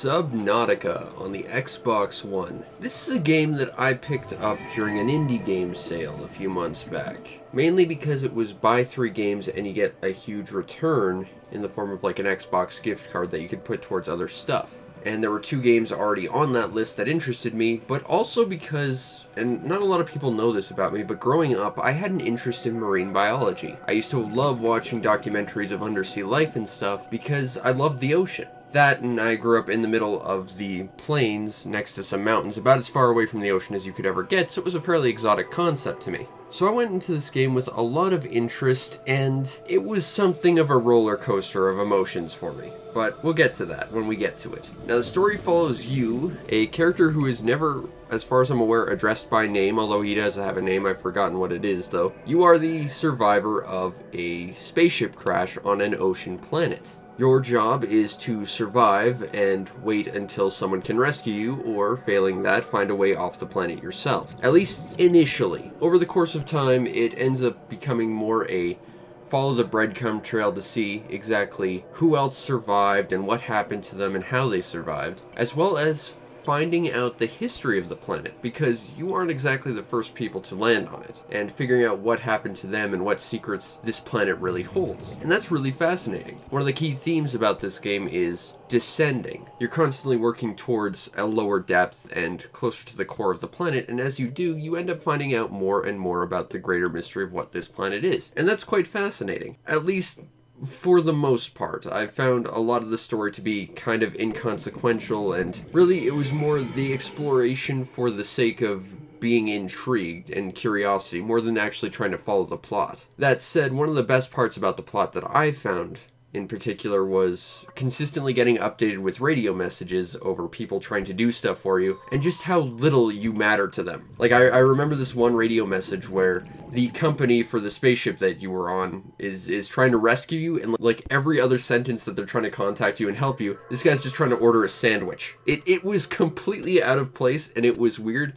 Subnautica on the Xbox One. This is a game that I picked up during an indie game sale a few months back. Mainly because it was buy 3 games and you get a huge return in the form of like an Xbox gift card that you could put towards other stuff. And there were 2 games already on that list that interested me, but also because, and not a lot of people know this about me, but growing up, I had an interest in marine biology. I used to love watching documentaries of undersea life and stuff because I loved the ocean. That, and I grew up in the middle of the plains next to some mountains, about as far away from the ocean as you could ever get, so it was a fairly exotic concept to me. So I went into this game with a lot of interest, and it was something of a roller coaster of emotions for me. But we'll get to that when we get to it. Now the story follows you, a character who is never, as far as I'm aware, addressed by name, although he does have a name. I've forgotten what it is though. You are the survivor of a spaceship crash on an ocean planet. Your job is to survive and wait until someone can rescue you, or failing that, find a way off the planet yourself. At least initially. Over the course of time, it ends up becoming more a follow the breadcrumb trail to see exactly who else survived and what happened to them and how they survived, as well as finding out the history of the planet, because you aren't exactly the first people to land on it, and figuring out what happened to them and what secrets this planet really holds. And that's really fascinating. One of the key themes about this game is descending. You're constantly working towards a lower depth and closer to the core of the planet, and as you do, you end up finding out more and more about the greater mystery of what this planet is. And that's quite fascinating. At least for the most part. I found a lot of the story to be kind of inconsequential, and really it was more the exploration for the sake of being intrigued and curiosity, more than actually trying to follow the plot. That said, one of the best parts about the plot that I found in particular was consistently getting updated with radio messages over people trying to do stuff for you, and just how little you matter to them. Like, I remember this one radio message where the company for the spaceship that you were on is trying to rescue you, and like every other sentence that they're trying to contact you and help you, this guy's just trying to order a sandwich. It was completely out of place, and it was weird,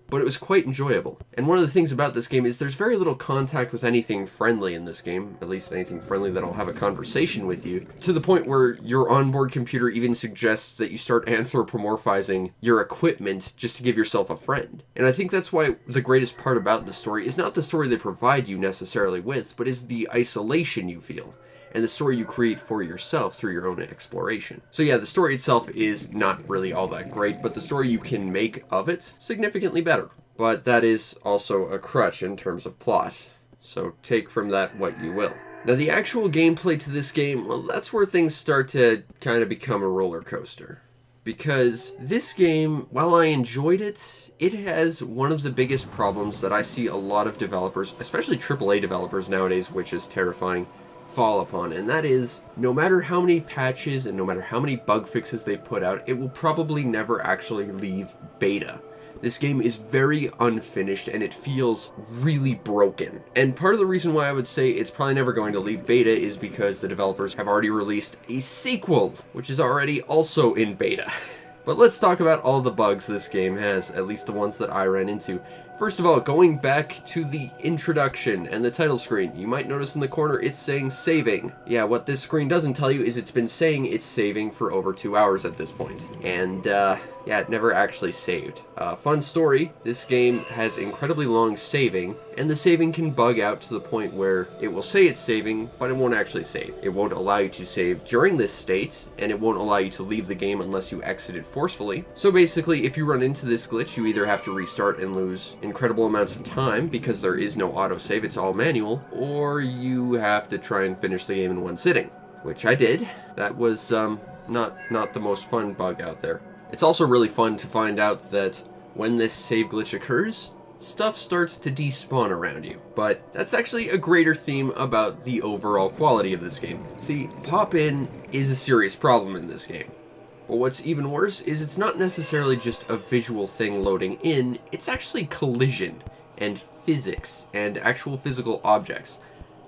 but it was quite enjoyable. And one of the things about this game is there's very little contact with anything friendly in this game, at least anything friendly that'll have a conversation with you, to the point where your onboard computer even suggests that you start anthropomorphizing your equipment just to give yourself a friend. And I think that's why the greatest part about the story is not the story they provide you necessarily with, but is the isolation you feel, and the story you create for yourself through your own exploration. So yeah, the story itself is not really all that great, but the story you can make of it, significantly better. But that is also a crutch in terms of plot, so take from that what you will. Now the actual gameplay to this game, well, that's where things start to kind of become a roller coaster. Because this game, while I enjoyed it, it has one of the biggest problems that I see a lot of developers, especially AAA developers nowadays, which is terrifying, fall upon, and that is, no matter how many patches and no matter how many bug fixes they put out, it will probably never actually leave beta. This game is very unfinished and it feels really broken. And part of the reason why I would say it's probably never going to leave beta is because the developers have already released a sequel, which is already also in beta. But let's talk about all the bugs this game has, at least the ones that I ran into. First of all, going back to the introduction and the title screen, you might notice in the corner it's saying saving. Yeah, what this screen doesn't tell you is it's been saying it's saving for over 2 hours at this point. And yeah, it never actually saved. Fun story, this game has incredibly long saving, and the saving can bug out to the point where it will say it's saving, but it won't actually save. It won't allow you to save during this state, and it won't allow you to leave the game unless you exit it forcefully. So basically, if you run into this glitch, you either have to restart and lose incredible amounts of time because there is no autosave, it's all manual, or you have to try and finish the game in one sitting, which I did. That was not the most fun bug out there. It's also really fun to find out that when this save glitch occurs, stuff starts to despawn around you. But that's actually a greater theme about the overall quality of this game. See, pop-in is a serious problem in this game. But what's even worse is it's not necessarily just a visual thing loading in, it's actually collision and physics and actual physical objects.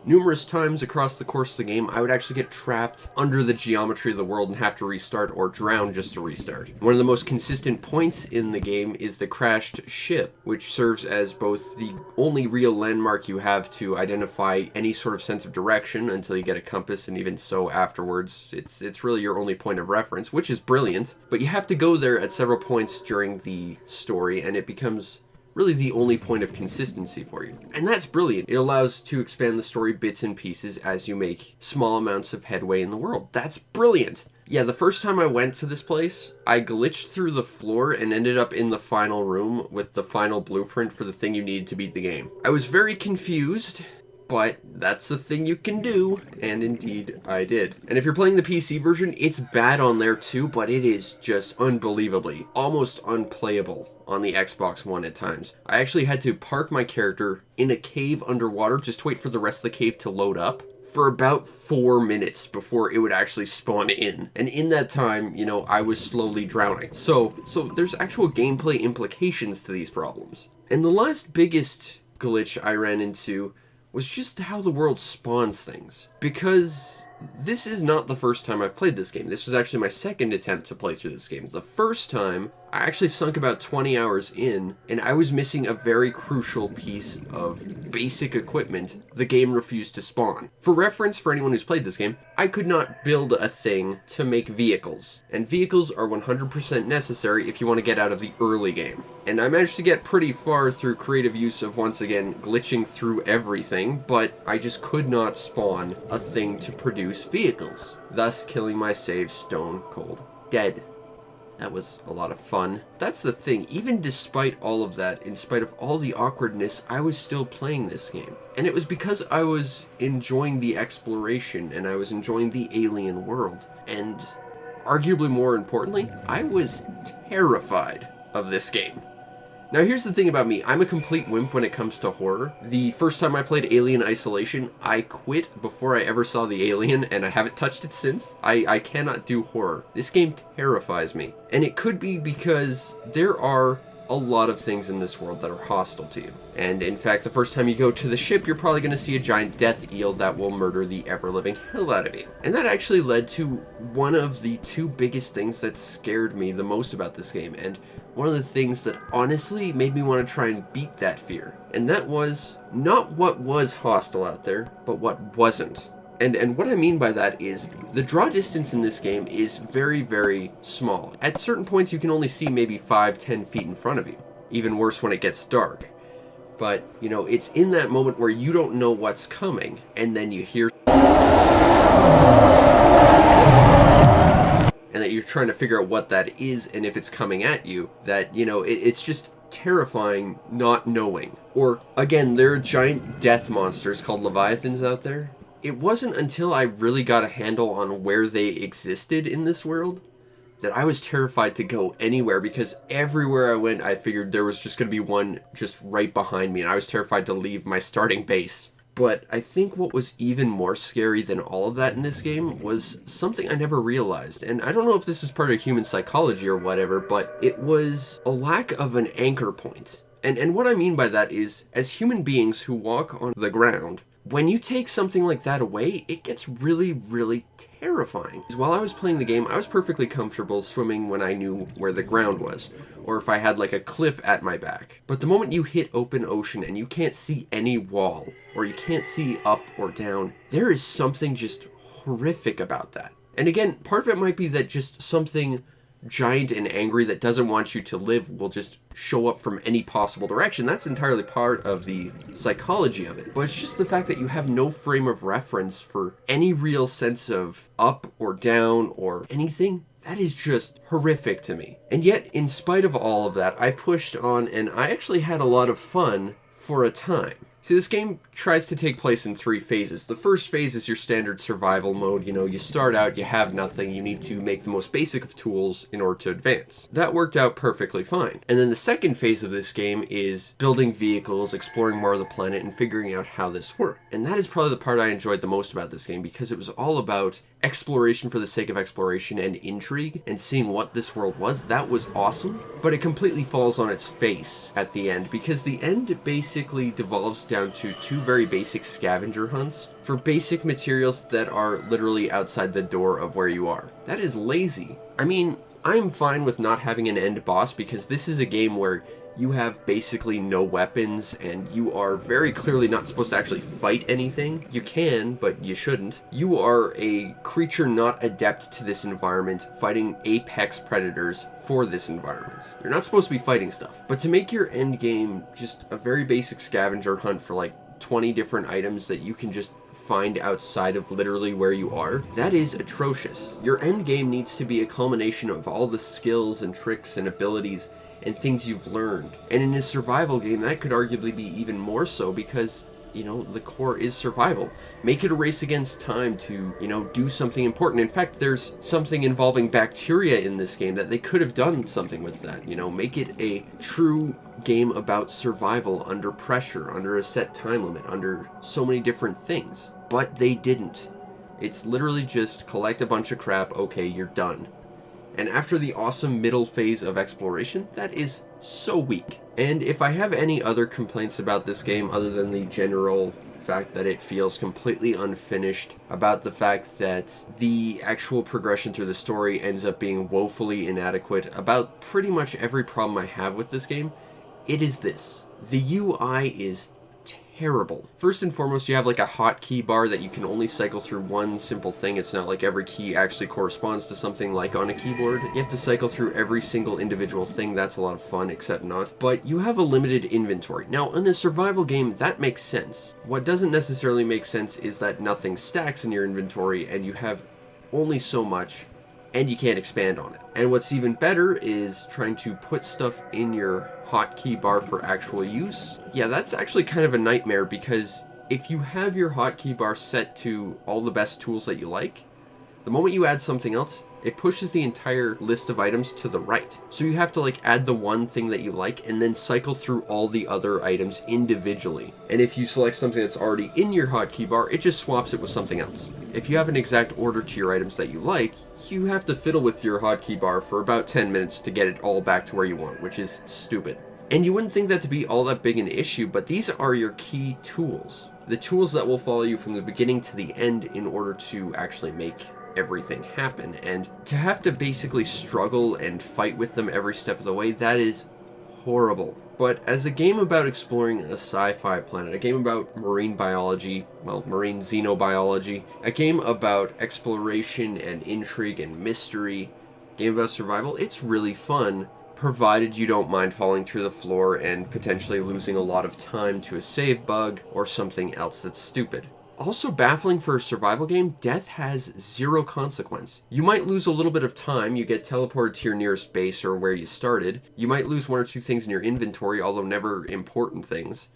Numerous times across the course of the game, I would actually get trapped under the geometry of the world and have to restart or drown just to restart. One of the most consistent points in the game is the crashed ship, which serves as both the only real landmark you have to identify any sort of sense of direction until you get a compass, and even so afterwards, it's really your only point of reference, which is brilliant. But you have to go there at several points during the story, and it becomes really the only point of consistency for you. And that's brilliant. It allows to expand the story bits and pieces as you make small amounts of headway in the world. That's brilliant. Yeah, the first time I went to this place, I glitched through the floor and ended up in the final room with the final blueprint for the thing you need to beat the game. I was very confused, but that's the thing you can do, and indeed I did. And if you're playing the PC version, it's bad on there too, but it is just unbelievably, almost unplayable on the Xbox One at times. I actually had to park my character in a cave underwater just to wait for the rest of the cave to load up for about 4 minutes before it would actually spawn in. And in that time, you know, I was slowly drowning. So there's actual gameplay implications to these problems. And the last biggest glitch I ran into was just how the world spawns things. Because this is not the first time I've played this game. This was actually my second attempt to play through this game. The first time, I actually sunk about 20 hours in, and I was missing a very crucial piece of basic equipment the game refused to spawn. For reference, for anyone who's played this game, I could not build a thing to make vehicles. And vehicles are 100% necessary if you want to get out of the early game. And I managed to get pretty far through creative use of, once again, glitching through everything, but I just could not spawn a thing to produce vehicles, thus killing my save stone cold dead. That was a lot of fun. That's the thing, even despite all of that, in spite of all the awkwardness, I was still playing this game. And it was because I was enjoying the exploration, and I was enjoying the alien world. And arguably more importantly, I was terrified of this game. Now here's the thing about me, I'm a complete wimp when it comes to horror. The first time I played Alien Isolation, I quit before I ever saw the alien, and I haven't touched it since. I cannot do horror. This game terrifies me. And it could be because there are a lot of things in this world that are hostile to you. And in fact, the first time you go to the ship, you're probably going to see a giant death eel that will murder the ever-living hell out of you. And that actually led to one of the two biggest things that scared me the most about this game, and one of the things that honestly made me want to try and beat that fear. And that was not what was hostile out there, but what wasn't. And what I mean by that is, the draw distance in this game is very, very small. At certain points you can only see maybe 5-10 feet in front of you. Even worse when it gets dark. But, you know, it's in that moment where you don't know what's coming, and then you hear and that you're trying to figure out what that is and if it's coming at you, that, you know, it's just terrifying not knowing. Or, again, there are giant death monsters called leviathans out there. It wasn't until I really got a handle on where they existed in this world that I was terrified to go anywhere, because everywhere I went I figured there was just going to be one just right behind me, and I was terrified to leave my starting base. But I think what was even more scary than all of that in this game was something I never realized, and I don't know if this is part of human psychology or whatever, but it was a lack of an anchor point. And what I mean by that is, as human beings who walk on the ground, when you take something like that away, it gets really, really terrifying. While I was playing the game, I was perfectly comfortable swimming when I knew where the ground was, or if I had like a cliff at my back. But the moment you hit open ocean and you can't see any wall, or you can't see up or down, there is something just horrific about that. And again, part of it might be that just something giant and angry that doesn't want you to live will just show up from any possible direction. That's entirely part of the psychology of it. But it's just the fact that you have no frame of reference for any real sense of up or down or anything. That is just horrific to me. And yet, in spite of all of that, I pushed on, and I actually had a lot of fun for a time. See, this game tries to take place in 3 phases. The first phase is your standard survival mode. You know, you start out, you have nothing, you need to make the most basic of tools in order to advance. That worked out perfectly fine. And then the second phase of this game is building vehicles, exploring more of the planet, and figuring out how this works. And that is probably the part I enjoyed the most about this game, because it was all about exploration for the sake of exploration and intrigue and seeing what this world was, that was awesome. But it completely falls on its face at the end, because the end basically devolves down to two very basic scavenger hunts for basic materials that are literally outside the door of where you are. That is lazy. I mean, I'm fine with not having an end boss, because this is a game where you have basically no weapons, and you are very clearly not supposed to actually fight anything. You can, but you shouldn't. You are a creature not adept to this environment, fighting apex predators for this environment. You're not supposed to be fighting stuff. But to make your end game just a very basic scavenger hunt for like 20 different items that you can just find outside of literally where you are, that is atrocious. Your end game needs to be a culmination of all the skills and tricks and abilities and things you've learned. And in a survival game, that could arguably be even more so, because, you know, the core is survival. Make it a race against time to, you know, do something important. In fact, there's something involving bacteria in this game that they could have done something with that. You know, make it a true game about survival under pressure, under a set time limit, under so many different things. But they didn't. It's literally just collect a bunch of crap, okay, you're done. And after the awesome middle phase of exploration, that is so weak. And if I have any other complaints about this game other than the general fact that it feels completely unfinished, about the fact that the actual progression through the story ends up being woefully inadequate, about pretty much every problem I have with this game, it is this. The UI is terrible. First and foremost, you have like a hotkey bar that you can only cycle through one simple thing. It's not like every key actually corresponds to something like on a keyboard. You have to cycle through every single individual thing. That's a lot of fun, except not. But you have a limited inventory. Now, in a survival game, that makes sense. What doesn't necessarily make sense is that nothing stacks in your inventory and you have only so much, and you can't expand on it. And what's even better is trying to put stuff in your hotkey bar for actual use. Yeah, that's actually kind of a nightmare, because if you have your hotkey bar set to all the best tools that you like, the moment you add something else, it pushes the entire list of items to the right. So you have to like add the one thing that you like and then cycle through all the other items individually. And if you select something that's already in your hotkey bar, it just swaps it with something else. If you have an exact order to your items that you like, you have to fiddle with your hotkey bar for about 10 minutes to get it all back to where you want, which is stupid. And you wouldn't think that to be all that big an issue, but these are your key tools. The tools that will follow you from the beginning to the end in order to actually make everything happen. And to have to basically struggle and fight with them every step of the way, that is horrible. But as a game about exploring a sci-fi planet, a game about marine biology, well, marine xenobiology, a game about exploration and intrigue and mystery, a game about survival, it's really fun, provided you don't mind falling through the floor and potentially losing a lot of time to a save bug or something else that's stupid. Also baffling for a survival game, death has zero consequence. You might lose a little bit of time, you get teleported to your nearest base or where you started. You might lose one or two things in your inventory, although never important things.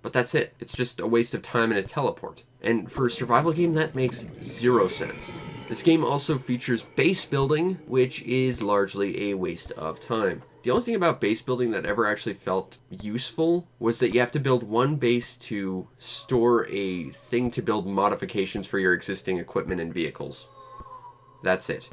But that's it. It's just a waste of time and a teleport. And for a survival game, that makes zero sense. This game also features base building, which is largely a waste of time. The only thing about base building that ever actually felt useful was that you have to build one base to store a thing to build modifications for your existing equipment and vehicles. That's it.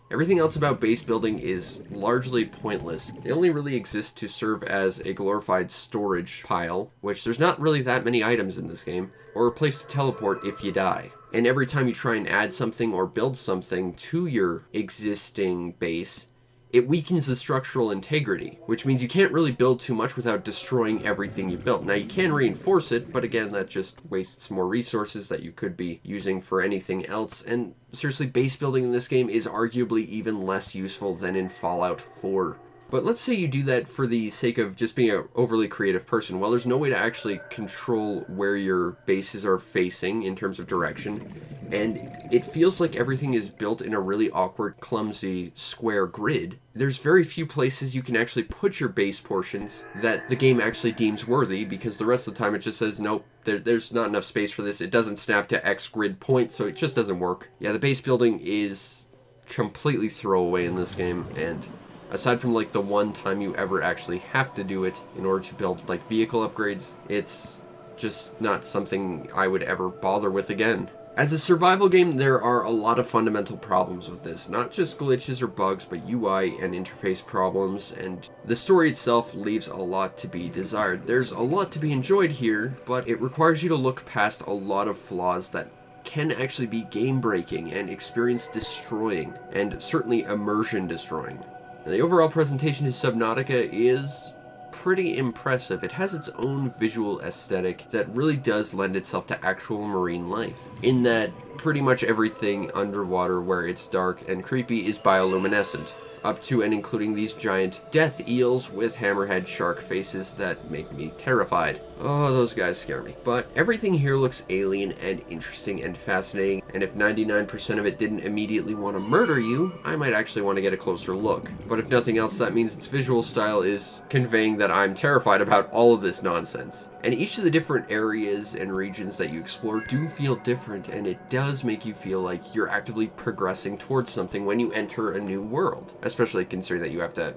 Everything else about base building is largely pointless. They only really exist to serve as a glorified storage pile, which there's not really that many items in this game, or a place to teleport if you die. And every time you try and add something or build something to your existing base, it weakens the structural integrity, which means you can't really build too much without destroying everything you built. Now, you can reinforce it, but again, that just wastes more resources that you could be using for anything else. And seriously, base building in this game is arguably even less useful than in Fallout 4. But let's say you do that for the sake of just being an overly creative person. Well, there's no way to actually control where your bases are facing in terms of direction, and it feels like everything is built in a really awkward, clumsy, square grid. There's very few places you can actually put your base portions that the game actually deems worthy, because the rest of the time it just says, nope, there's not enough space for this, it doesn't snap to X grid point, so it just doesn't work. Yeah, the base building is completely throwaway in this game, and aside from like the one time you ever actually have to do it in order to build like vehicle upgrades, it's just not something I would ever bother with again. As a survival game, there are a lot of fundamental problems with this. Not just glitches or bugs, but UI and interface problems, and the story itself leaves a lot to be desired. There's a lot to be enjoyed here, but it requires you to look past a lot of flaws that can actually be game-breaking and experience-destroying, and certainly immersion-destroying. The overall presentation to Subnautica is pretty impressive. It has its own visual aesthetic that really does lend itself to actual marine life, in that pretty much everything underwater where it's dark and creepy is bioluminescent, up to and including these giant death eels with hammerhead shark faces that make me terrified. Oh, those guys scare me. But everything here looks alien and interesting and fascinating, and if 99% of it didn't immediately want to murder you, I might actually want to get a closer look. But if nothing else, that means its visual style is conveying that I'm terrified about all of this nonsense. And each of the different areas and regions that you explore do feel different, and it does make you feel like you're actively progressing towards something when you enter a new world. Especially considering that you have to,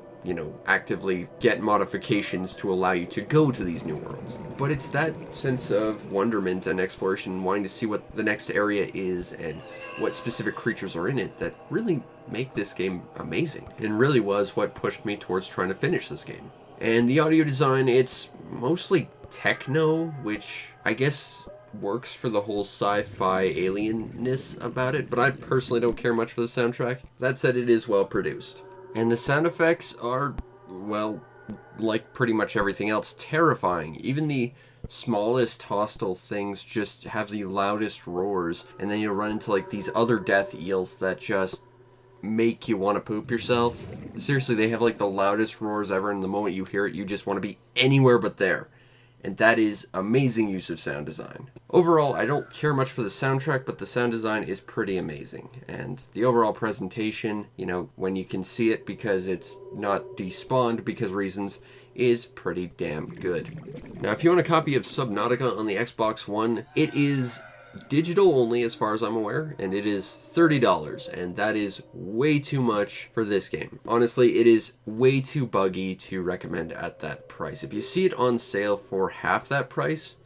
actively get modifications to allow you to go to these new worlds. But it's that sense of wonderment and exploration, wanting to see what the next area is and what specific creatures are in it, that really make this game amazing, and really was what pushed me towards trying to finish this game. And the audio design, it's mostly techno, which I guess works for the whole sci-fi alienness about it, but I personally don't care much for the soundtrack. That said, it is well produced. And the sound effects are, well, like pretty much everything else, terrifying. Even the smallest hostile things just have the loudest roars, and then you'll run into like these other death eels that just make you want to poop yourself. Seriously, they have like the loudest roars ever, and the moment you hear it, you just want to be anywhere but there. And that is amazing use of sound design. Overall, I don't care much for the soundtrack, but the sound design is pretty amazing. And the overall presentation, when you can see it because it's not despawned because reasons, is pretty damn good. Now, if you want a copy of Subnautica on the Xbox One, it is digital only as far as I'm aware, and it is $30, and that is way too much for this game. Honestly, it is way too buggy to recommend at that price. If you see it on sale for half that price,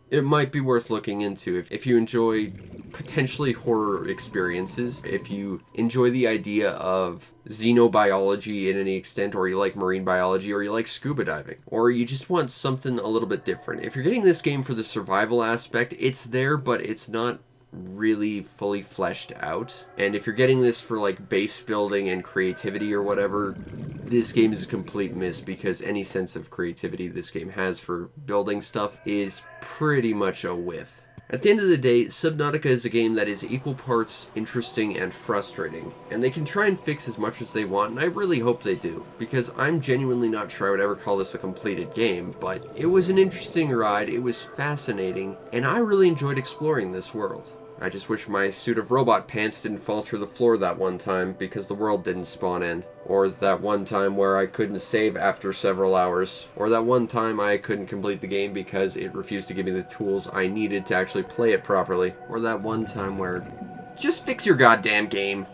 it might be worth looking into if you enjoy potentially horror experiences, if you enjoy the idea of xenobiology in any extent, or you like marine biology, or you like scuba diving, or you just want something a little bit different. If you're getting this game for the survival aspect, it's there, but it's not really fully fleshed out. And if you're getting this for like base building and creativity or whatever, this game is a complete miss, because any sense of creativity this game has for building stuff is pretty much a whiff. At the end of the day, Subnautica is a game that is equal parts interesting and frustrating, and they can try and fix as much as they want, and I really hope they do, because I'm genuinely not sure I would ever call this a completed game, but it was an interesting ride, it was fascinating, and I really enjoyed exploring this world. I just wish my suit of robot pants didn't fall through the floor that one time because the world didn't spawn in. Or that one time where I couldn't save after several hours. Or that one time I couldn't complete the game because it refused to give me the tools I needed to actually play it properly. Or that one time where... just fix your goddamn game.